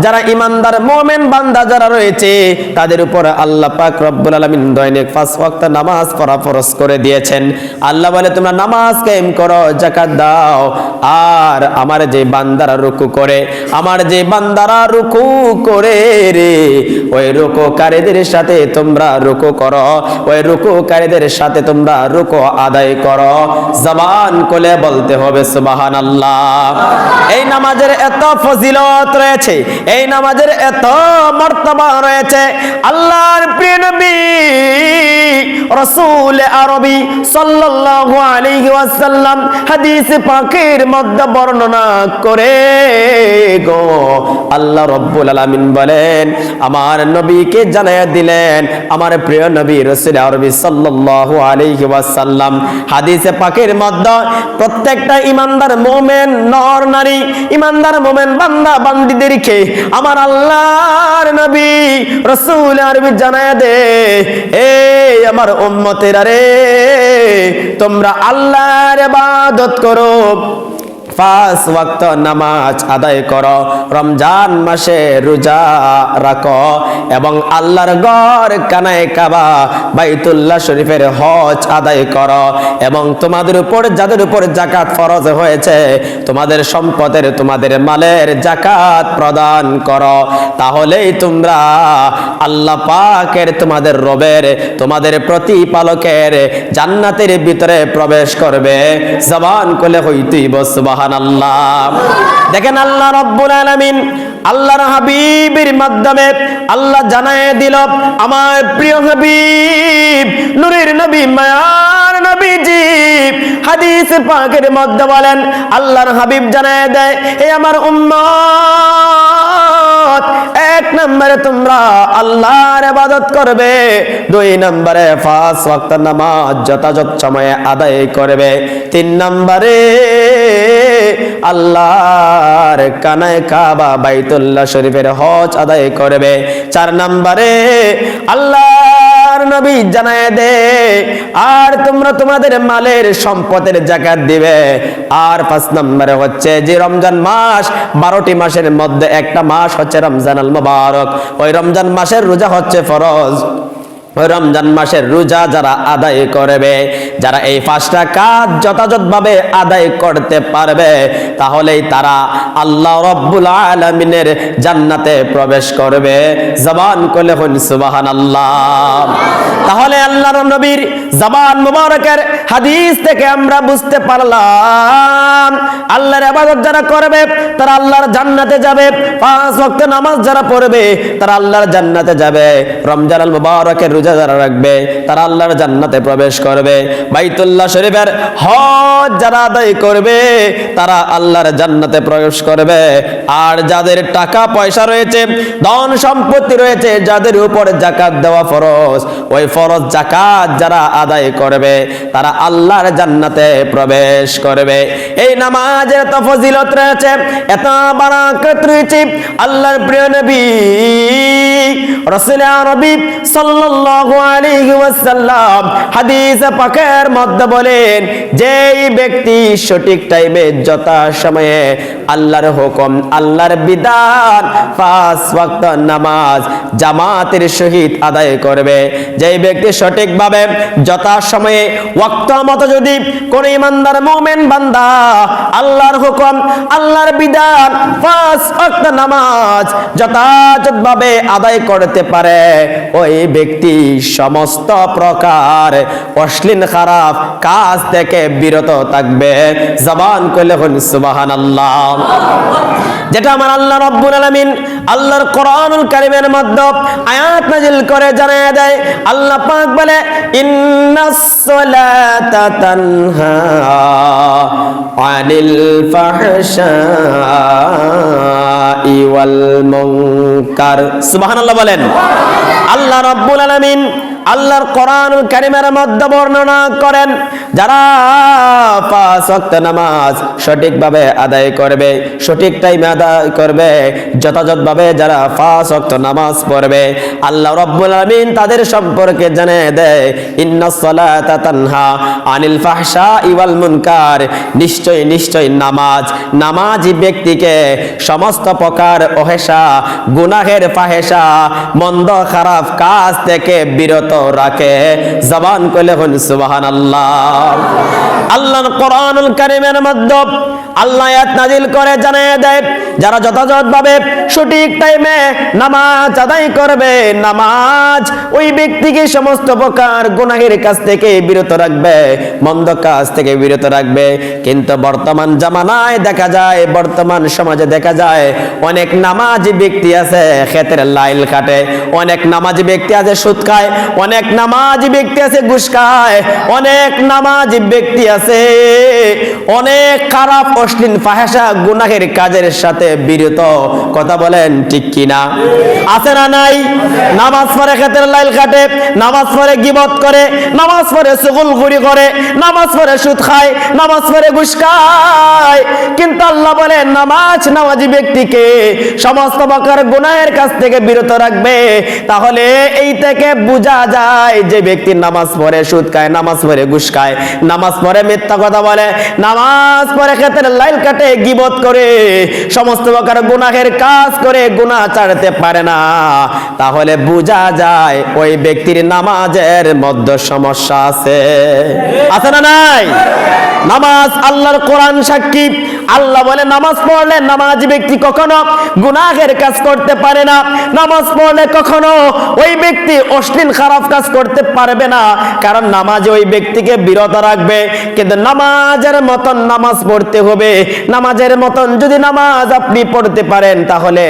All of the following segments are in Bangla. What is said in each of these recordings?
যারা ঈমানদার মুমিন বান্দা যারা রয়েছে তাদের উপর আল্লাহ পাক রব্বুল আলামিন দৈনিক 5 ওয়াক্ত নামাজ পড়া ফরজ করে দিয়েছেন। আল্লাহ বলে তোমরা নামাজ কায়েম করো, যাকাত দাও, আর আমার যে বান্দারা রুকু করে, আমার যে বান্দারা রুকু করে রে, ওই রুকুকারীদের সাথে তোমরা রুকু করো, ওই রুকুকারীদের সাথে তোমরা রুকু আদায় করো। জবান খুলে বলতে হবে সুবহানাল্লাহ। এই নামাজের এত ফজিলত রয়েছে, এই নামাজের এত মর্তবা রয়েছে। আল্লাহর প্রিয় নবী রাসূল আরবি সাল্লাল্লাহু আলাইহি ওয়াসাল্লাম হাদিস পাকের মধ্যে বর্ণনা করে গো আল্লাহ রাব্বুল আলামিন বলেন, আমার নবীকে জানায়া দিলেন, আমার প্রিয় নবী রাসূল আরবি সাল্লাল্লাহু আলাইহি ওয়াসাল্লাম হাদিসে পাকের মধ্যে প্রত্যেকটা ঈমানদার মুমিন নর নারী, ঈমানদার মুমিন বান্দা বান্দীদেরকে আমার আল্লাহর নবী রাসূল আরবি জানায়া দে, এই আমার উম্মতেরা রে, তোমরা আল্লাহর ইবাদত করো, 5 ওয়াক্ত নামাজ আদায় করো, রমজান মাসে রোজা রাখো, এবং আল্লাহর ঘর কানায়ে কাবা বাইতুল্লাহ শরীফের হজ আদায় করো, এবং তোমাদের উপর যাদের উপর যাকাত ফরজ হয়েছে তোমাদের সম্পদের তোমাদের মালের যাকাত প্রদান করো, তাহলেই তোমরা আল্লাহ পাকের তোমাদের রবের তোমাদের প্রতিপালকের জান্নাতের ভিতরে প্রবেশ করবে। জবান খুলে হইতেই সুবহানাল্লাহ। দেখেন আল্লাহ রাব্বুল আলামিন আল্লাহর হাবিবের মাধ্যমে আল্লাহ জানায় দিল, আমার প্রিয় হাবিব নূরের নবী মায়ার নবীজি হাদিস পাকের মধ্যে বলেন, আল্লাহর হাবিব জানায় দেয়, হে আমার উম্মত, 1 নম্বরে তোমরা আল্লাহর ইবাদত করবে, 2 নম্বরে 5 ওয়াক্ত নামাজ যথাযথ সময়ে আদায় করবে, 3 নম্বরে আল্লাহর কানায়ে কাবা বাইতুল্লাহ শরীফের হজ আদায় করবে, 4 নম্বরে আল্লাহর নবী জানায় দে, আর তোমরা তোমাদের মালের সম্পদের যাকাত দিবে, আর 5 নম্বরে হচ্ছে যে রমজান মাস 12টি মাসের মধ্যে একটা মাস হচ্ছে রমজানুল মুবারক, ওই রমজান মাসের রোজা হচ্ছে ফরজ, ওই রমজান মাসের রোজা যারা আদায় করবে, যারা এই 5টা কাজ যথাযথভাবে আদায় করতে পারবে, তাহলেই তারা আল্লাহ রাব্বুল আলামিনের জান্নাতে প্রবেশ করবে। জবান খুলে বলুন সুবহানাল্লাহ। তাহলে আল্লাহর নবীর জবান মুবারকের হাদিস থেকে আমরা বুঝতে পারলাম, আল্লাহর ইবাদত যারা করবে তারা আল্লাহর জান্নাতে যাবে, 5 ওয়াক্ত নামাজ যারা পড়বে তারা আল্লাহর জান্নাতে যাবে, রমজানুল মুবারকের রোজা যারা রাখবে তারা আল্লাহর জান্নাতে প্রবেশ করবে, বাইতুল্লাহ শরীফের হজ যারা আদায় করবে তারা আল্লাহর জান্নাতে প্রবেশ করবে, আর যাদের টাকা পয়সা রয়েছে, ধন সম্পত্তি রয়েছে, যাদের উপর যাকাত দেওয়া ফরজ, ওই ফরজ যাকাত যারা আদায় করবে তারা আল্লাহর জান্নাতে প্রবেশ করবে। এই নামাজের এত ফজিলত রয়েছে, এত বারাকাত রয়েছে। আল্লাহর প্রিয় নবী রাসূল আরবি সাল্লাল্লাহু আলাইহি ওয়াসাল্লাম হাদিস পাকের মধ্যে বলেন, যেই ব্যক্তি সঠিক টাইমে যথা সময়ে আল্লাহর হুকুম আল্লাহর বিধান 5 ওয়াক্ত নামাজ জামাতের সহিত আদায় করবে, যেই ব্যক্তি সঠিকভাবে যথা সময়ে ওয়াক্ত মতো যদি কোন ঈমানদার মুমিন বান্দা আল্লাহর হুকুম আল্লাহর বিধান 5 ওয়াক্ত নামাজ যথাযথভাবে আদায় করতে পারে, ওই ব্যক্তি সমস্ত প্রকার অশ্লীল খারাপ কাজ থেকে বিরত থাকবে। জবান খুলে বলুন সুবহানাল্লাহ। যেটা আমার আল্লাহ রাব্বুল আলামিন আল্লাহর কোরআনুল কারীমের মধ্যে আয়াত নাযিল করে জানিয়ে দেয়, আল্লাহ পাক বলে, ইন্নাস সালাতা তানহা আনিল ফাহশাই ওয়াল মুনকার। সুবহানাল্লাহ বলেন। আল্লাহ রাব্বুল আলামিন আল্লাহর কোরআনুল কারীমের মধ্যে বর্ণনা করেন, যারা 5 ওয়াক্ত নামাজ সঠিকভাবে আদায় করবে, সঠিক টাইমে আদায় করবে, যথাযথভাবে যারা 5 ওয়াক্ত নামাজ পড়বে, আল্লাহ রাব্বুল আলামিন তাদের সম্পর্কে জানিয়ে দেয়, ইন্নাস সালাতা তানহা আনিল ফাহশাই ওয়াল মুনকার, নিশ্চয় নিশ্চয় নামাজি ব্যক্তিকে সমস্ত প্রকার অহেশা, গুনাহের ফাহেশা, মন্দ খারাপ কাজ থেকে বিরত রাখে। জবান খুলে বলুন সুবহানাল্লাহ। আল্লাহর কোরআনুল কারীমের মধ্যে আল্লাহ আয়াত নাজিল করে জানিয়ে দেয়, যারা যথাযথভাবে সঠিক টাইমে নামাজ আদায় করবে, নামাজ ওই ব্যক্তিকে সমস্ত প্রকার গুনাহের কাজ থেকে বিরত রাখবে, মন্দ কাজ থেকে বিরত রাখবে। কিন্তু বর্তমান জামানায় দেখা যায়, বর্তমান সমাজে দেখা যায়, অনেক নামাজি ব্যক্তি আছে ক্ষেতের লাইল কাটে, অনেক নামাজি ব্যক্তি আছে সুদ খায়, অনেক নামাজি ব্যক্তি আছে ঘুষ খায়, অনেক নামাজি ব্যক্তি আছে অনেক খারাপ অশ্লীল ফাহেশা গুনাহের কাজের সাথে বিরত। কথা বলেন ঠিক কিনা? আছে না নাই? নামাজ পড়ে ক্ষেতের লাইল কাটে, নামাজ পড়ে গীবত করে, নামাজ পড়ে চুগলখুরি করে, নামাজ পড়ে সুদ খায়, নামাজ পড়ে ঘুষ খায়। কিন্তু আল্লাহ বলেন নামাজি ব্যক্তিকে সমস্ত প্রকার গুনাহের কাছ থেকে বিরত রাখবে। তাহলে এই থেকে বোঝা যায় যে ব্যক্তি নামাজ পড়ে সুদ খায়, নামাজ পড়ে ঘুষ খায়, নামাজ পড়ে মিথ্যা কথা বলে, নামাজ পড়ে ক্ষেতের লাইল কাটে, গীবত করে, সমস্ত প্রকার গুনাহের কাজ করে, গুনাহ ছাড়তে পারে না, তাহলে বোঝা যায় ওই ব্যক্তির নামাজের মধ্যে সমস্যা আছে। আছে না নাই? নামাজ আল্লাহর কোরআন সাক্ষী। আল্লাহ বলে নামাজ পড়লে নামাজি ব্যক্তি কখনো গুনাহের কাজ করতে পারে না, নামাজ পড়লে কখনো ওই ব্যক্তি অশ্লীল খারাপ কাজ করতে পারবে না, কারণ নামাজ ওই ব্যক্তিকে বিরত রাখবে। কিন্তু নামাজের মতন নামাজ পড়তে হবে, নামাজের মতন যদি নামাজ আপনি পড়তে পারেন, তাহলে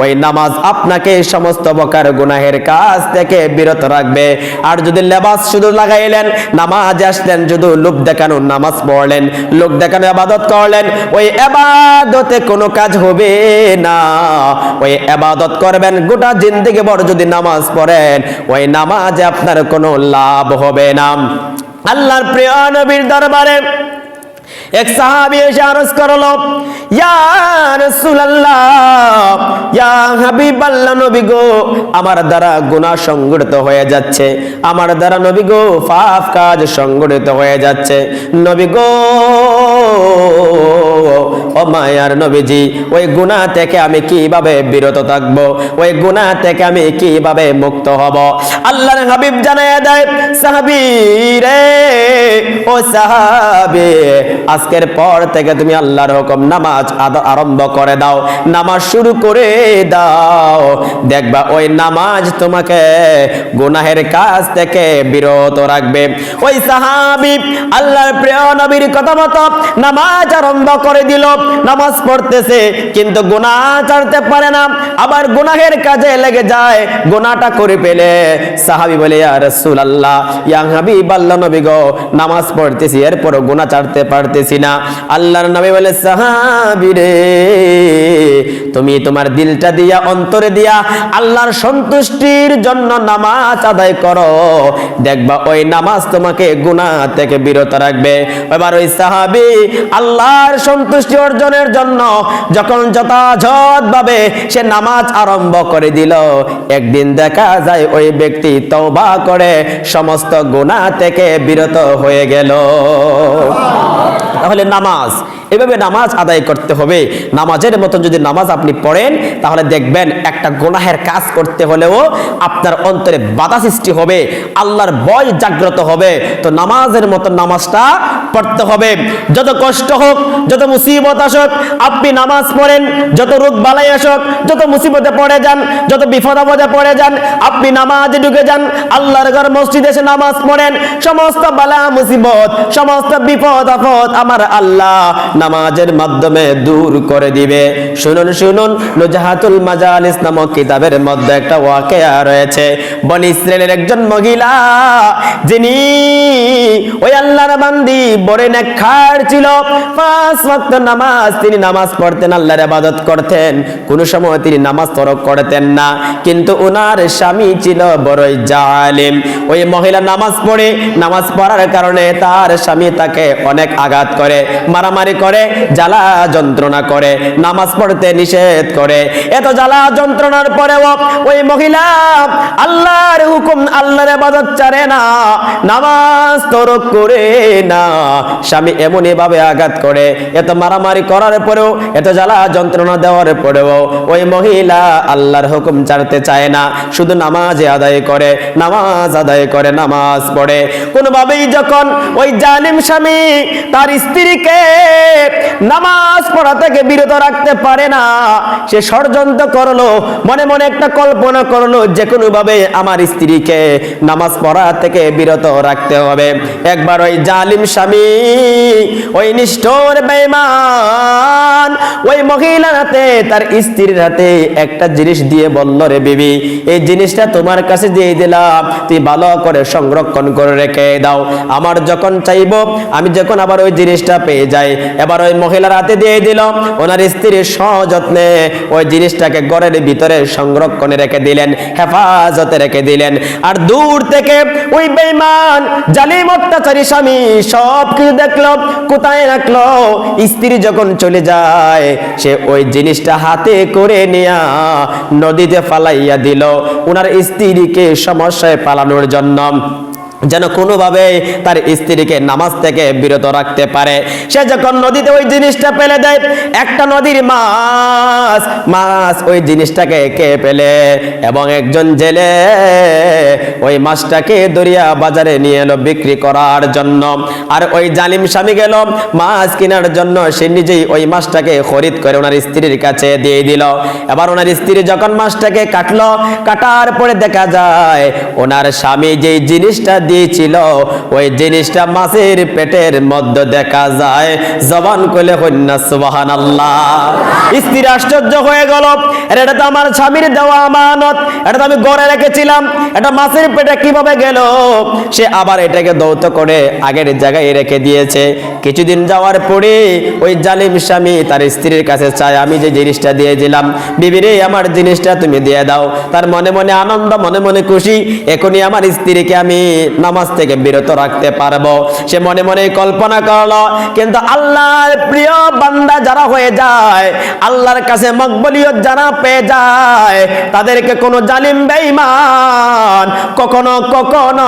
ওই নামাজ আপনাকে সমস্ত প্রকার গুনাহের কাজ থেকে বিরত রাখবে। আর যদি লেবাস শুধু লাগাইলেন, নামাজ আসলেন, শুধু লোক দেখানো নামাজ পড়লেন, লোক দেখানো ইবাদত করলেন, ওই ইবাদতে কোনো কাজ হবে না। ওই ইবাদত করবেন গোটা জিন্দেগি ভর, যদি নামাজ পড়েন ওই নামাজে আপনার কোনো লাভ হবে না। আল্লাহর প্রিয় নবীর দরবারে এক সাহাবী এসে আরজ করলো, ইয়া রাসূলুল্লাহ, ইয়া হাবিবাল্লাহ, নবী গো, আমার দ্বারা গুনাহ সংগঠিত হয়ে যাচ্ছে, আমার দ্বারা নবী গো পাপ কাজ সংগঠিত হয়ে যাচ্ছে। নবী গো, ও মায়ার নবীজি, ওই গুনাহ থেকে আমি কিভাবে বিরত থাকবো, ওই গুনাহ থেকে আমি কিভাবে মুক্ত হব? আল্লাহর হাবিব জানায়া দেয়, সাহাবী রে, ও সাহাবী, আজকের পর থেকে তুমি আল্লাহর হুকুম নামাজ আরম্ভ করে দাও, নামাজ শুরু করে দাও, দেখবা ওই নামাজ তোমাকে গুনাহের কাজ থেকে বিরত রাখবে। ওই সাহাবী আল্লাহর প্রিয় নবীর কথা মতো নামাজ আরম্ভ করে দিল, নামাজ পড়তেছে কিন্তু গুনাহ ছাড়তে পারে না, আবার গুনাহের কাজে লেগে যায়, গুনাহটা করে ফেলে। সাহাবী বলে, ইয়া রাসূলুল্লাহ, ইয়া হাবিবাল্লাহ, নবী গো, নামাজ পড়তেছি এরপরও গুনাহ ছাড়তে পারতেছি না। আল্লাহর নবী বলে, সাহাবী রে, তুমি তোমার দিলটা দিয়া, অন্তরে দিয়া আল্লাহর সন্তুষ্টির জন্য নামাজ আদায় করো, দেখবা ওই নামাজ তোমাকে গুনাহ থেকে বিরত রাখবে। এবার ওই সাহাবী আল্লাহর সন্তুষ্টি অর্জনের জন্য যখন যথাযথভাবে সে নামাজ আরম্ভ করে দিল, একদিন দেখা যায় ওই ব্যক্তি তওবা করে সমস্ত গুনাহ থেকে বিরত হয়ে গেল। তাহলে নামাজ, এভাবে নামাজ আদায় করতে হবে। নামাজের মতন যদি নামাজ আপনি পড়েন, তাহলে দেখবেন একটা গুনাহের কাজ করতে হলেও আপনার অন্তরে বাধা সৃষ্টি হবে, আল্লাহর ভয় জাগ্রত হবে। তো নামাজের মতন নামাজটা পড়তে হবে। যত কষ্ট হোক, যত মুসিবত আসুক, আপনি নামাজ পড়েন, যত রোগ বালাই আসুক, যত মুসিবতে পড়ে যান, যত বিপদ আপদে পড়ে যান, আপনি নামাজে ঢুকে যান, আল্লাহর ঘর মসজিদে এসে নামাজ পড়েন, সমস্ত বালা মুসিবত, সমস্ত বিপদ আপদ আমার আল্লাহ নামাজের মাধ্যমে দূর করে দিবে। শুনুন শুনুন, নুজহাতুল মাজালিস নামক কিতাবের মধ্যে একটা ওয়াকিয়া রয়েছে। বনি ইসরাইলের একজন মহিলা, যিনি ওই আল্লাহর বান্দি, বড় নেককার ছিল, 5 ওয়াক্ত নামাজ তিনি নামাজ পড়তেন, আল্লাহর ইবাদত করতেন, কোন সময় তিনি নামাজ তরক করতেন না। কিন্তু ওনার স্বামী ছিল বড়ই জালিম। ওই মহিলা নামাজ পড়ে, নামাজ পড়ার কারণে তার স্বামী তাকে অনেক আঘাত করে, মারামারি করে, জ্বালা যন্ত্রণা করে, নামাজ পড়তে নিষেধ করে। এত জ্বালা যন্ত্রণার পরেও ওই মহিলা আল্লাহর হুকুম, আল্লাহর ইবাদত ছাড়ে না, নামাজ তরক করে না। স্বামী এমনই ভাবে আঘাত করে, এত মারামারি করার পরেও, এত জ্বালা যন্ত্রণা দেওয়ার পরেও ওই মহিলা আল্লাহর হুকুম ছাড়তে চায় না, শুধু নামাজ আদায় করে, নামাজ আদায় করে, নামাজ পড়ে। কোনোভাবেই যখন ওই জালিম স্বামী তার স্ত্রীকে নামাজ পড়া থেকে বিরত রাখতে পারে না, সে ষড়যন্ত্র করলো, মনে মনে একটা কল্পনা করলো, যে কোনো ভাবে আমার স্ত্রীকে নামাজ পড়া থেকে বিরত রাখতে হবে। একবার ওই জালিম স্বামী, ওই নিষ্ঠুর বেঈমান ওই মহিলার হাতে, তার স্ত্রীর হাতে একটা জিনিস দিয়ে বলল, রে বিবি, এই জিনিসটা তোমার কাছে দিয়ে দিলাম, তুই ভালো করে সংরক্ষণ করে রেখে দাও, আমার যখন চাইবো, আমি যখন আবার ওই জিনিসটা পেয়ে যাই। এবার ওই মহিলার হাতে দিয়ে দিল। ওনার স্ত্রী সযত্নে ওই জিনিসটাকে ঘরের ভিতরে সংরক্ষণে রেখে দিলেন, হেফাজতে রেখে দিলেন। আর দূর থেকে ওই বেঈমান জালিম অত্যাচারী স্বামী সব কিছু দেখলো, কোথায় রাখলো। স্ত্রী যখন চলে যায়, সে ওই জিনিসটা হাতে করে নিয়ে নদীতে ফালাইয়া দিল, ওনার স্ত্রীকে সমস্যায় পালানোর জন্য, যেন কোনোভাবে তার স্ত্রীকে নামাজ থেকে বিরত রাখতে পারে। সে যখন নদীতে ওই জিনিসটা ফেলে দেয়, একটা নদীর মাছ ওই জিনিসটাকে কে ফেলে, এবং একজন জেলে ওই মাছটাকে দরিয়া বাজারে নিয়ে এলো বিক্রি করার জন্য। আর ওই জালিম স্বামী গেল মাছ কেনার জন্য, সে নিজেই ওই মাছটাকে খরিদ করে ওনার স্ত্রীর কাছে দিয়ে দিল। এবার ওনার স্ত্রী যখন মাছটাকে কাটলো, কাটার পরে দেখা যায় ওনার স্বামী যেই জিনিসটা দিয়েছিল, ওই জিনিসটা মাছের পেটের মধ্যে দেখা যায়। জবান কইলে কন্যা সুবহানাল্লাহ। স্ত্রী আশ্চর্য হয়ে গেল, এটা তো আমার স্বামীর দেওয়া আমানত, এটা তো আমি ঘরে রেখেছিলাম, এটা মাছের পেটে কিভাবে গেল? সে আবার এটাকে দৌত করে আগের জায়গায় রেখে দিয়েছে। কিছুদিন যাওয়ার পরে ওই জালিম স্বামী তার স্ত্রীর কাছে চায়, আমি যে জিনিসটা দিয়েছিলাম, বিবি রে, আমার জিনিসটা তুমি দিয়ে দাও। তার মনে মনে আনন্দ, মনে মনে খুশি, এখনই আমার স্ত্রীকে আমি নামাজ থেকে বিরত রাখতে পারবো। সে মনে মনে কল্পনা করলো। কিন্তু আল্লাহর প্রিয় বান্দা যারা হয়ে যায়, আল্লাহর কাছে মকবুলিয়ত যারা পেয়ে যায়, তাদেরকে কোনো জালিম বেঈমান কখনো কখনো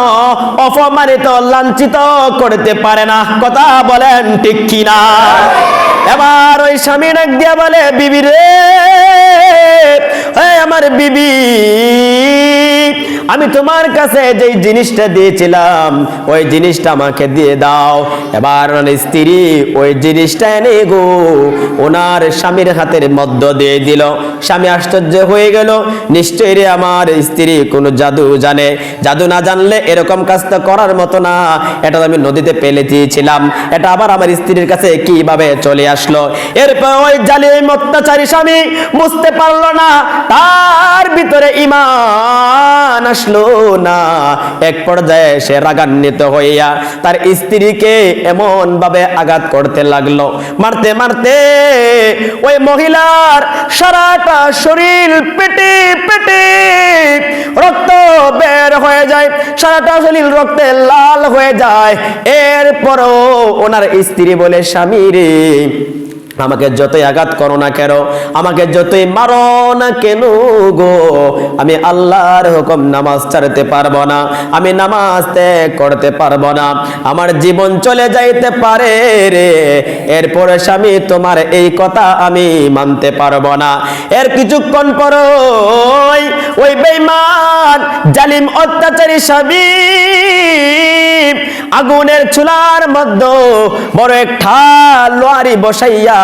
অপমানিত, লাঞ্ছিত করতে পারে না। কথা বলেন ঠিক কিনা? এবার ওই স্বামী ডাক দিয়া বলে, বিবি রে, আমার বিবি, আমি তোমার কাছে যেই জিনিসটা দিয়েছিলাম, ওই জিনিসটা আমাকে দিয়ে দাও। এবার স্ত্রী ওই জিনিসটা এনে গো ওনার স্বামীর হাতের মধ্য দিয়ে দিল। স্বামী আশ্চর্য হয়ে গেল, নিশ্চয়ই রে আমার স্ত্রী কোনো জাদু জানে, জাদু না জানলে এরকম কাজ তো করার মতো না, এটা আমি নদীতে ফেলে দিয়েছিলাম, এটা আবার আমার স্ত্রীর কাছে কিভাবে চলে আসলো? এরপর ওই জালিম অত্যাচারী স্বামী বুঝতে পারলো না, তার ভিতরে ঈমান আসলো না। এক পর্যায়ে সে রাগান্বিত হইয়া তার স্ত্রীকে এমন ভাবে আঘাত করতে লাগলো, মারতে মারতে ওই মহিলার সারাটা শরীর পেটে পেটে রক্ত বের হয়ে যায়, সারাটা শরীর রক্তে লাল হয়ে যায়। এরপরও ওনার স্ত্রী বলে, স্বামী রে, আমাকে যতই আঘাত করো না কেন, আমাকে যতই মারো না কেন গো, আমি আল্লাহর হুকুম নামাজ ছাড়তে পারবো না, আমি নামাজ ত্যাগ করতে পারবো না, আমার জীবন চলে যাইতে পারে রে। এরপরে স্বামী, তোমার এই কথা আমি মানতে পারবো না। এর কিছুক্ষণ পর ওই বেঈমান জালিম অত্যাচারী স্বামী আগুনের চুলার মধ্যে বড় একটা লোহারি বসাইয়া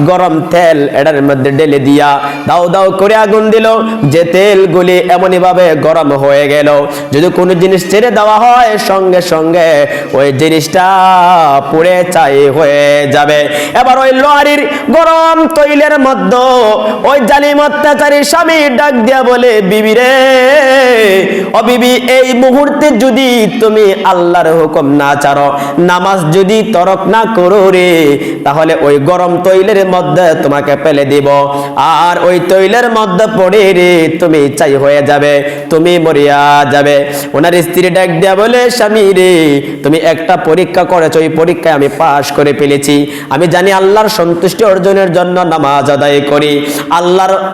গরম তেল এটার মধ্যে ঢেলে দিয়া দাও দাও করে আগুন দিল। যে তেলগুলি এমনই ভাবে গরম হয়ে গেল, যদি কোনো জিনিস ছেড়ে দেওয়া হয় সঙ্গে সঙ্গে ওই জিনিসটা পুড়ে ছাই হয়ে যাবে। এবার ওই লোহারির গরম তৈলের মধ্যে ওই জালিম অত্যাচারী স্বামী ডাক দিয়া বলে, বিবি রে, ও বিবি, এই মুহূর্তে যদি তুমি আল্লাহর হুকুম না ছাড়ো, নামাজ যদি তরক না করো রে, তাহলে ওই গরম তৈলের মধ্যে তোমাকে ফেলে দিব, আর ওই তৈলের মধ্যে পড়ে রে তুমি ছাই হয়ে যাবে, তুমি মরিয়া যাবে। ওনার স্ত্রী ডাক দিয়া বলে, স্বামী রে, তুমি একটা পরীক্ষা করেছো, ওই পরীক্ষায় আমি পাশ করে ফেলেছি। আমি জানি আল্লাহর সন্তুষ্টি অর্জনের জন্য নামাজ আদায় করি,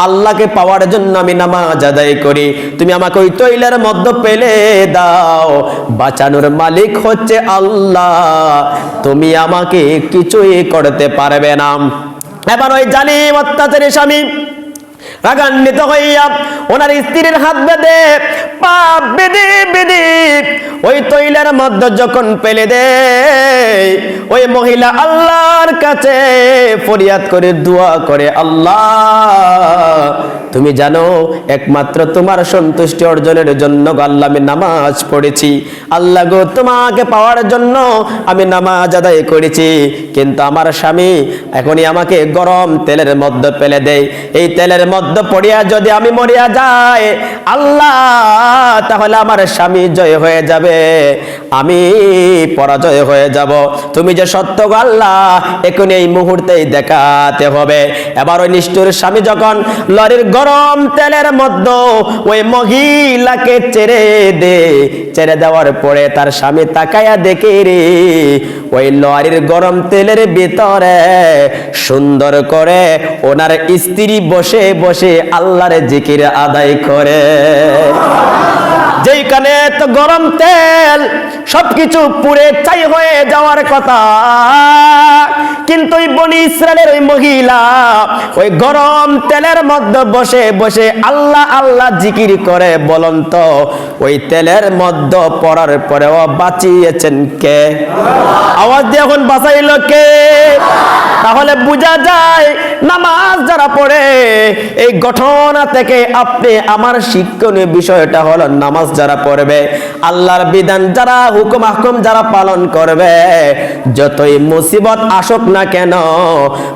আল্লাহকে পাওয়ার জন্য আমি নামাজ আদায় করি। তুমি আমাকে ওই তৈলের মধ্যে ফেলে দাও, বাঁচানোর মালিক হচ্ছে আল্লাহ, তুমি আমাকে কিছুই করতে পারবে না। এবার ওই জালিম অত্যাচারী স্বামী রাগান্বিত হইয়া ওনার স্ত্রীর হাত বেঁধে পা বেঁধে বেঁধে ওই তৈলের মধ্যে যখন ফেলে দেয়, ওই মহিলা আল্লাহর কাছে ফরিয়াদ করে দোয়া করে, আল্লাহ তুমি জানো একমাত্র তোমার সন্তুষ্টি অর্জনের জন্য আল্লাহ আমি নামাজ পড়েছি, আল্লাহ গো তোমাকে পাওয়ার জন্য আমি নামাজ আদায় করেছি, কিন্তু আমার স্বামী এখনই আমাকে গরম তেলের মধ্যে ফেলে দেয়, এই তেলের মধ্যে পড়িয়া যদি আমি মরিয়া যাই আল্লাহ, তাহলে আমার স্বামী জয় হয়ে যাবে, আমি পরাজয় হয়ে যাব। তুমি যে সত্য আল্লাহ এখন এই মুহূর্তেই দেখাতে হবে। এবার ওই নিষ্ঠুর স্বামী যখন লরির গরম তেলের মধ্যে ওই মহিলাকে ছেড়ে দেওয়ার পরে তার স্বামী তাকায়া দেখে রে, ওই লরির গরম তেলের ভিতরে সুন্দর করে ওনার স্ত্রী বসে বসে আল্লাহর জিকির আদায় করে। যেখানে তো গরম তেল সবকিছু পুড়ে ছাই হয়ে যাওয়ার কথা, কিন্তু ওই বনি ইসরায়েলের ওই মহিলা ওই গরম তেলের মধ্যে বসে বসে আল্লাহ আল্লাহ জিকির করে। বলুন তো ওই তেলের মধ্যে পড়ার পরেও বাঁচিয়েছেন কে? আওয়াজ দিয়ে এখন বাঁচাইল কে? তাহলে বোঝা যায় নামাজ যারা পড়ে, এই ঘটনা থেকে আপনি আমার শিক্ষণীয় বিষয়টা হলো নামাজ যারা পড়বে, আল্লাহর বিধান যারা হুকুম আহকাম যারা পালন করবে, যতই মুসিবত আসুক না কেন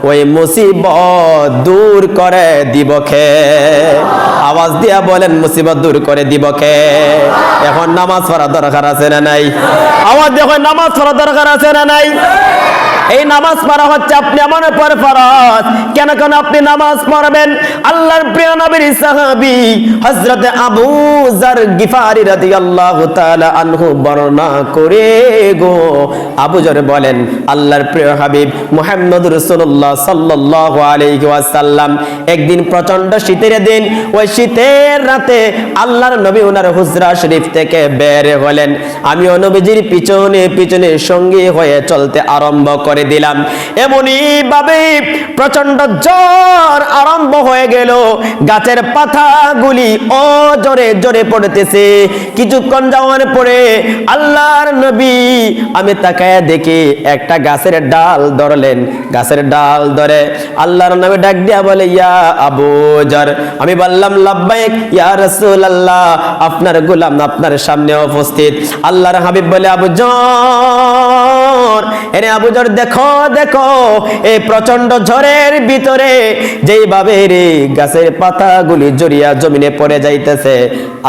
ওই মুসিবত দূর করে দিব কে? আওয়াজ দিয়া বলেন, মুসিবত দূর করে দিব কে? এখন নামাজ পড়া দরকার আছে না নাই? আওয়াজ দিয়ে নামাজ পড়া দরকার আছে না নাই? এই নামাজ পড়া হচ্ছে আপনি আমার উপর ফরজ। কেন কেন আপনি নামাজ পড়বেন? আল্লাহর প্রিয় নবীর সাহাবী হযরত আবু যার গিফারি রাদিয়াল্লাহু তাআলা আনহু বর্ণনা করে গো, আবু যার বলেন, আল্লাহর প্রিয় হাবিব মুহাম্মদ রাসূলুল্লাহ সাল্লাল্লাহু আলাইহি ওয়াসাল্লাম একদিন প্রচন্ড শীতের দিন, ওই শীতের রাতে আল্লাহর নবী ওনার হুজরা শরীফ থেকে বের হলেন। আমিও নবীজির পিছনে পিছনে সঙ্গী হয়ে চলতে আরম্ভ করে দিলাম। এমনই ভাবে প্রচন্ড জ্বর আরম্ভ হয়ে গেল, গাছের পাতাগুলি ও জোরে জোরে পড়তেছে। কিছুক্ষণ যাওয়ার পরে আল্লাহর নবী আমি তাকায় দেখি একটা গাছের ডাল ধরলেন। গাছের ডাল ধরে আল্লাহর নবী ডাক দিয়া বলে, ইয়া আবু যার। আমি বললাম, লাব্বাইক ইয়া রাসূলুল্লাহ, আপনার গোলাম আপনার সামনে উপস্থিত। আল্লাহর হাবিব বলে, আবু যার, এনে আবু যার দেখো দেখো এই প্রচন্ড ঝড়ের ভিতরে যেইভাবে রে গাছের পাতাগুলি জড়িয়া জমিনে পড়ে যাইতেছে,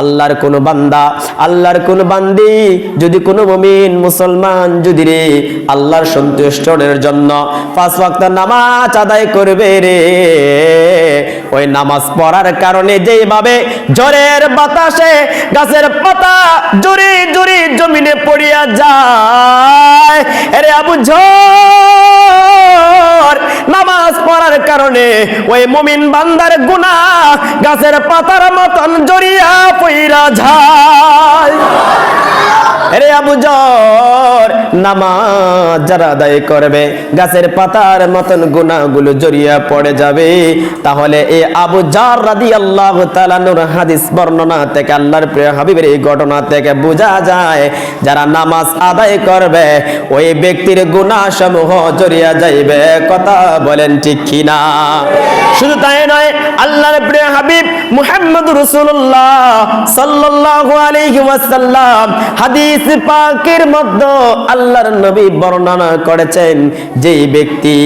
আল্লাহর কোন বান্দা আল্লাহর কোন বান্দি যদি কোন মুমিন মুসলমান যদি রে আল্লাহর সন্তুষ্টির জন্য 5 ওয়াক্ত নামাজ আদায় করবে রে, ওই নামাজ পড়ার কারণে যেইভাবে ঝড়ের বাতাসে গাছের পাতা জড়ি জড়ি জমিনে পড়িয়া যায়, আরে আবু যার নামাজ পড়ার কারণে ওই মুমিন বান্দার গুনাহ গাছের পাতার মতন জড়িয়া পইরা যায়। আরে আবু যর, নামাজ যারা আদায় করবে গাছের পাতার মতন গুনাহগুলো জড়িয়ে পড়ে যাবে। তাহলে এই আবু যর রাদিয়াল্লাহু তাআলা নূর হাদিস বর্ণনা থেকে, আল্লাহর প্রিয় হাবিবের এই ঘটনা থেকে বোঝা যায়, যারা নামাজ আদায় করবে ওই ব্যক্তির গুনাহ সমূহ জড়িয়ে যাইবে। কথা বলেন ঠিক কিনা? শুধু তাই নয়, আল্লাহর প্রিয় হাবিব মুহাম্মদুর রাসূলুল্লাহ সাল্লাল্লাহু আলাইহি ওয়াসাল্লাম হাদিস পাকের মধ্যে আল্লাহর নবী বর্ণনা করেছেন, যেই ব্যক্তি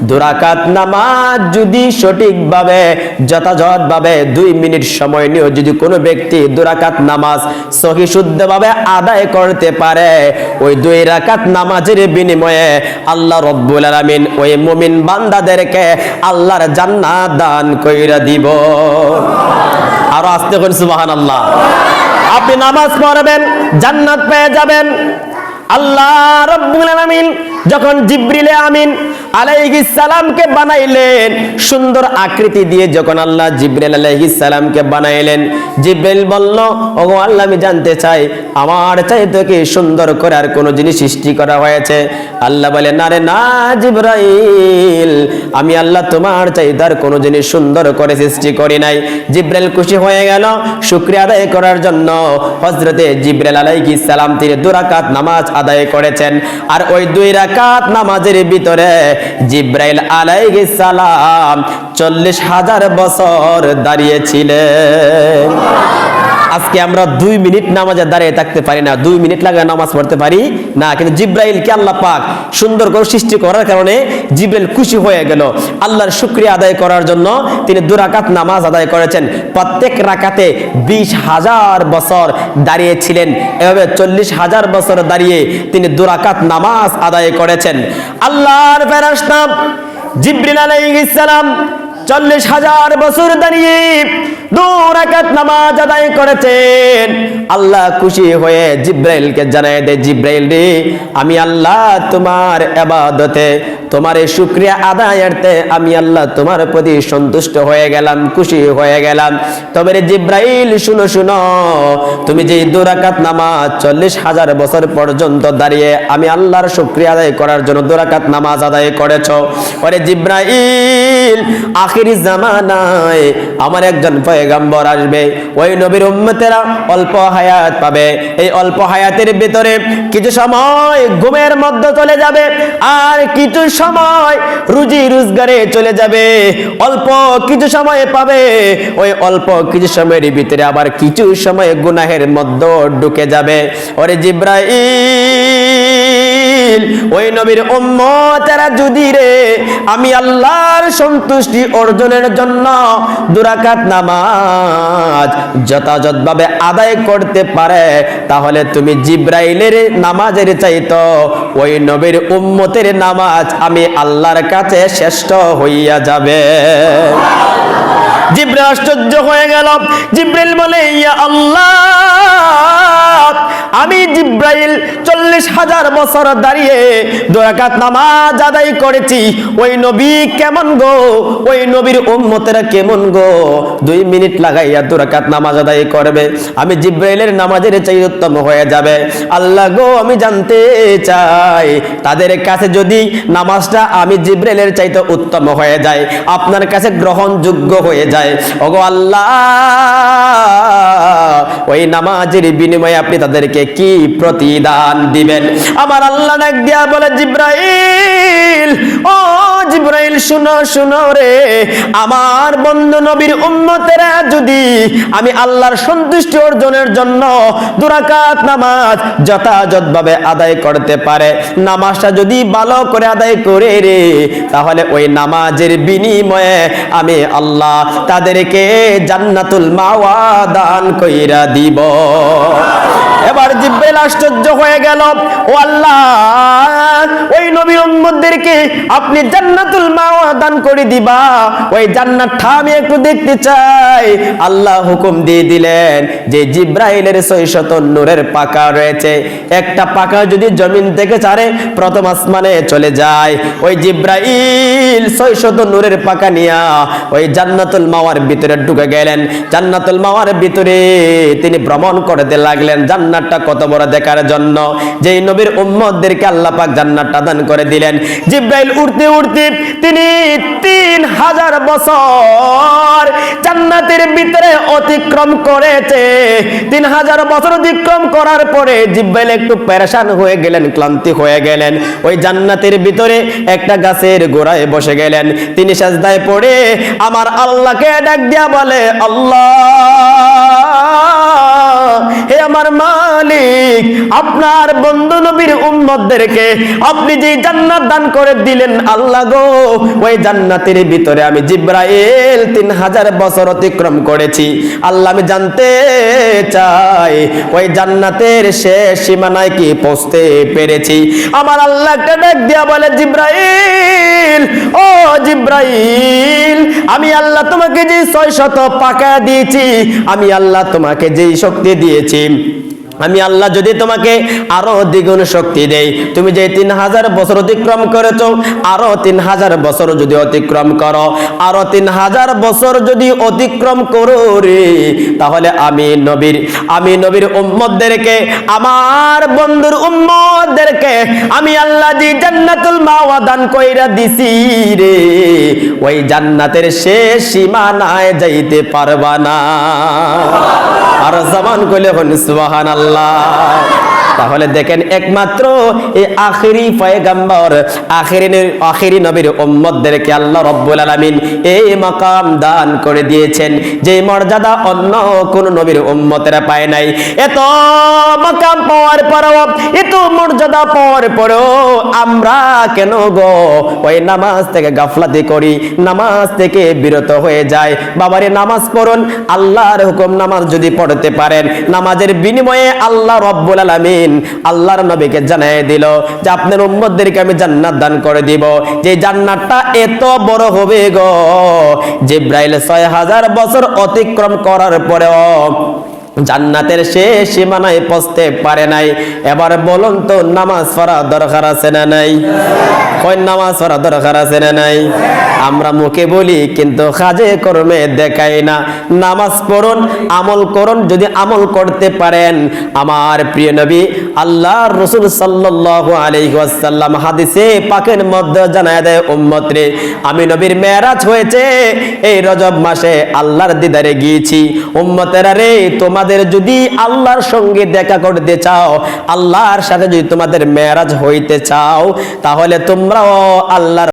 দুরাকাত নামাজ যদি সঠিকভাবে যথাযথভাবে 2 মিনিট সময় নিয়ে যদি কোনো ব্যক্তি দুরাকাত নামাজ সহি শুদ্ধভাবে আদায় করতে পারে, ওই 2 রাকাত নামাজের বিনিময়ে আল্লাহ রব্বুল আলামিন ওই মুমিন বান্দাদেরকে আল্লাহর জান্নাত দান কইরা দিব। আর আস্তে করে সুবহানাল্লাহ। আপনি নামাজ পড়বেন, জান্নাত পেয়ে যাবেন। আল্লাহ রাব্বুল আলামিন যখন জিবরিল আমিন আলাইহিস সালামকে বানাইলেন, সুন্দর আকৃতি দিয়ে যখন আল্লাহ জিবরিল আলাইহিস সালামকে বানাইলেন, জিবরিল বলল, ওগো আল্লাহ, আমি জানতে চাই আমার চাইতে কি সুন্দর করে আর কোনো জিনিস সৃষ্টি করা হয়েছে? আল্লাহ বলেন, আরে না জিবরাইল, আমি আল্লাহ তোমার চাইতে আর কোনো জিনিস সুন্দর করে সৃষ্টি করি নাই। জিবরিল খুশি হয়ে গেল। শুকরিয়া আদায় করার জন্য হযরতে জিবরিল আলাইহিস সালাম তিনি 2 রাকাত নামাজ আদায় করেছেন। আর ওই 2 রাকাত নামাজের ভিতরে জিবরাইল আলাইহিস সালাম 40,000 বছর দাঁড়িয়েছিলেন। আজকে আমরা 2 মিনিট নামাজে দাঁড়িয়ে থাকতে পারি না, 2 মিনিট লাগে নামাজ পড়তে পারি না। কিন্তু জিবরাইলকে আল্লাহ পাক সুন্দর করে সৃষ্টি করার কারণে জিবরাইল খুশি হয়ে গেল। আল্লাহর শুকরিয়া আদায় করার জন্য তিনি 2 রাকাত নামাজ আদায় করেছেন। প্রত্যেক রাকাতে 20,000 বছর দাঁড়িয়েছিলেন। এভাবে 40,000 বছর দাঁড়িয়ে তিনি 2 রাকাত নামাজ আদায় করেছেন। আল্লাহর ফেরেশতা জিবরিল আলাইহিস সালাম 40,000 বছর দাঁড়িয়ে 2 রাকাত নামাজ আদায় করেছেন। আল্লাহ খুশি হয়ে জিবরাইলকে জানায় দেয়, জিবরাইল রে, আমি আল্লাহ তোমার ইবাদতে, তোমার এই শুকরিয়া আদায়ার্থে আমি আল্লাহ তোমার প্রতি সন্তুষ্ট হয়ে গেলাম, খুশি হয়ে গেলাম। তবে রে জিবরাইল, শুনো শুনো, তুমি যে 2 রাকাত নামাজ 40,000 বছর পর্যন্ত দাঁড়িয়ে আমি আল্লাহর শুকরিয়া আদায় করার জন্য 2 রাকাত নামাজ আদায় করেছো, ওরে জিবরাইল, আখিরি জামানায় আমার একজন পয়গম্বর আসবে, ওই নবীর উম্মতেরা অল্প হায়াত পাবে। এই অল্প হায়াতের ভিতরে কিছু সময় ঘুমের মধ্যে চলে যাবে, আর কিছু সময় রুজি রোজগারে চলে যাবে। অল্প কিছু সময় পাবে, ওই অল্প কিছু সময়ের ভিতরে আবার কিছু সময় গুনাহের মধ্যে ঢুকে যাবে। ওরে জিবরাইল, ওই নবীর উম্মতেরা যদি রে আমি আল্লাহর সন্তুষ্টি অর্জনের জন্য 2 রাকাত নামাজ যথাযথভাবে আদায় করতে পারে, তাহলে তুমি জিবরাইলের নামাজের চাইতো ওই নবীর উম্মতের নামাজ আমি আল্লাহর কাছে শ্রেষ্ঠ হইয়া যাবে। জিবরাইল আশ্চর্য হয়ে গেল। জিবরাইল বলে, ইয়া আল্লাহ, আমি জিবরাইল 40,000 বছর দাঁড়িয়ে 2 রাকাত নামাজ আদায় করেছি, ওই নবী কেমন গো, ওই নবীর উম্মতেরা কেমন গো 2 মিনিট লাগাইয়া 2 রাকাত নামাজ আদায় করবে? আমি জিবরাইলের নামাজের চাই উত্তম হয়ে যাবে। আল্লাহ গো, আমি জানতে চাই তাদের কাছে যদি নামাজটা আমি জিবরাইলের চাইতে উত্তম হয়ে যায়, আপনার কাছে গ্রহণযোগ্য হয়ে যায়, ওগো আল্লাহ, ওই নামাজের বিনিময়ে আপনি তাদেরকে কি প্রতিদান দিবেন? আমার আল্লাহ ডাক দিয়া বলে, জিবরাইল, ও জিবরাইল, শুনো শুনো রে, আমার বন্ধু নবীর উম্মতেরা যদি আমি আল্লাহর সন্তুষ্টি অর্জনের জন্য 2 রাকাত নামাজ যথাযথভাবে আদায় করতে পারে, নামাজটা যদি ভালো করে আদায় করে রে, তাহলে ওই নামাজের বিনিময়ে আমি আল্লাহ তাদেরকে জান্নাতুল মাওয়া দান কইরা দিব। এবার জিবরাইল আশ্চর্য হয়ে গেল, ও আল্লাহ, ওই নবীর উম্মতদেরকে আপনি জান্নাতুল মাওয়া দান করে দিবা, ওই জান্নাতটা আমি একটু দেখতে চাই। আল্লাহ হুকুম দিয়ে দিলেন যে জিবরাইলের 600 নূরের পাকা রয়েছে, একটা পাকা যদি জমিন থেকে ছাড়ে প্রথম আসমানে চলে যায়, ওই জিবরাইল 600 নূরের পাকা নিয়া ওই জান্নাতুল মাওয়ার ভিতরে ঢুকে গেলেন। জান্নাতুল মাওয়ার ভিতরে তিনি ভ্রমণ করতে লাগলেন, জান্নাত জান্নাতটা কত বড় দেখার জন্য যেই নবীর উম্মতদেরকে আল্লাহ পাক জান্নাতটা দান করে দিলেন। জিব্রাইল উড়তে উড়তে তিনি 3000 বছর জান্নাতের ভিতরে অতিক্রম করেছে। 3000 বছর অতিক্রম করার পরে জিব্রাইল একটু পেরেশান হয়ে গেলেন, ক্লান্তি হয়ে গেলেন। ওই জান্নাতের ভিতরে একটা গাছের গোড়ায় বসে গেলেন। তিনি সিজদায় পড়ে আমার আল্লাহকে ডাক দিয়া বলে, আল্লাহ, হে আমার মালিক, আপনার বন্ধু নবীর উম্মতদেরকে আপনি যে জান্নাত দান করে দিলেন আল্লাহ গো, ওই জান্নাতের ভিতরে আমি জিব্রাইল 3000 বছর অতিক্রম করেছি। আল্লাহ, আমি জানতে চাই ওই জান্নাতের শেষ সীমানায় কি পৌঁছতে পেরেছি? আমার আল্লাহকে ডাক দিয়া বলে, জিব্রাইল, ও জিব্রাইল, আমি আল্লাহ তোমাকে যে 600 পাকা দিয়েছি, আমি আল্লাহ তোমাকে যেই শক্তি দিয়েছি, আমি আল্লাহ যদি তোমাকে আরো দ্বিগুণ শক্তি দেই, তুমি যে 3000 বছর অতিক্রম করেছো, আরো 3000 বছর যদি অতিক্রম করো, আরো 3000 বছর যদি অতিক্রম করো রে, তাহলে আমি নবীর উম্মতদেরকে, আমার বন্ধুর উম্মতদেরকে আমি আল্লাহ যে জান্নাতুল মাওয়া দান কইরা দিছি রে, ওই জান্নাতের শেষ সীমানায় যাইতে পারবা না। আর জামান কইলে হন সুবহানাল্লাহ। তাহলে দেখেন, একমাত্র এই আখেরি পয়গম্বর, আখেরি নবীর উম্মতদেরকে আল্লাহ রাব্বুল আলামিন এই মাকাম দান করে দিয়েছেন, যে মর্যাদা অন্য কোন নবীর উম্মতেরা পায় নাই। এত মাকাম পাওয়ার পরেও, এত মর্যাদা পাওয়ার পরেও আমরা কেন গো ওই নামাজ থেকে গাফলাতি করি, নামাজ থেকে বিরত হয়ে যায়? বাবারে, নামাজ পড়ুন, আল্লাহর হুকুম নামাজ যদি পড়তে পারেন, নামাজের বিনিময়ে আল্লাহ রাব্বুল আলামিন আল্লাহর নবীকে জানায় দিল যে আপনার উম্মতদেরকে আমি জান্নাত দান করে দিব, যে জান্নাতটা এত বড় হবে গো, জিব্রাইল 6000 বছর অতিক্রম করার পরেও জান্নাতের শেষ সীমানায় পৌঁছতে পারে নাই। এবার বলুন তো, নামাজ পড়া দরকার আছে না নাই? কই নামাজ পড়া দরকার আছে না নাই? আমরা মুখে বলি কিন্তু কাজে কর্মে দেখাই না। নামাজ পড়ুন, আমল করুন, যদি আমল করতে পারেন। আমার প্রিয় নবী আল্লাহর রাসূল সাল্লাল্লাহু আলাইহি ওয়াসাল্লাম হাদিসে পাকের মধ্যে জানায় দেয়, উম্মত রে, আমি নবীর মেরাজ হয়েছে এই রজব মাসে, আল্লাহর দিদারে গিয়েছি। উম্মতেরা রে, তোমাদের যদি আল্লাহর সঙ্গে দেখা করতে চাও, আল্লাহর সাথে যদি তোমাদের মেরাজ হইতে চাও, তাহলে তোমরাও আল্লাহর